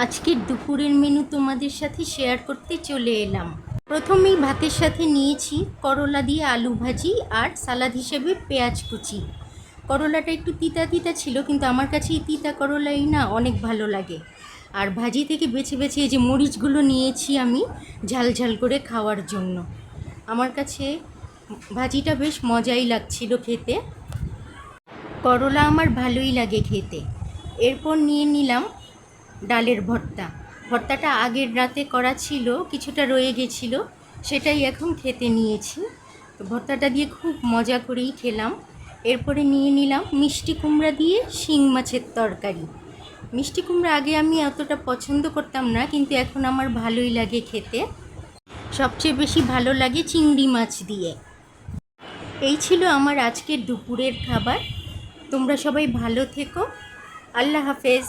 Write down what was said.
আজকের দুপুরের মেনু তোমাদের সাথে শেয়ার করতে চলে এলাম। প্রথমেই ভাতের সাথে নিয়েছি করলা দিয়ে আলু ভাজি আর সালাদ হিসেবে পেঁয়াজ কুচি। করলাটা একটু তিতা তিতা ছিল, কিন্তু আমার কাছে এই তিতা করলাই না অনেক ভালো লাগে। আর ভাজি থেকে বেছে বেছে এই যে মরিচগুলো নিয়েছি আমি ঝাল ঝাল করে খাওয়ার জন্য। আমার কাছে ভাজিটা বেশ মজাই লাগছিল খেতে। করলা আমার ভালোই লাগে খেতে। এরপর নিয়ে নিলাম ডালের ভর্তা। ভর্তাটা আগের রাতে করা ছিল, কিছুটা রয়ে গেছিলো, সেটাই এখন খেতে নিয়েছি। তো ভর্তাটা দিয়ে খুব মজা করেই খেলাম। এরপরে নিয়ে নিলাম মিষ্টি কুমড়া দিয়ে শিং মাছের তরকারি। মিষ্টি কুমড়া আগে আমি অতটা পছন্দ করতাম না, কিন্তু এখন আমার ভালোই লাগে খেতে। সবচেয়ে বেশি ভালো লাগে চিংড়ি মাছ দিয়ে। এই ছিল আমার আজকের দুপুরের খাবার। তোমরা সবাই ভালো থেকো। আল্লাহ হাফেজ।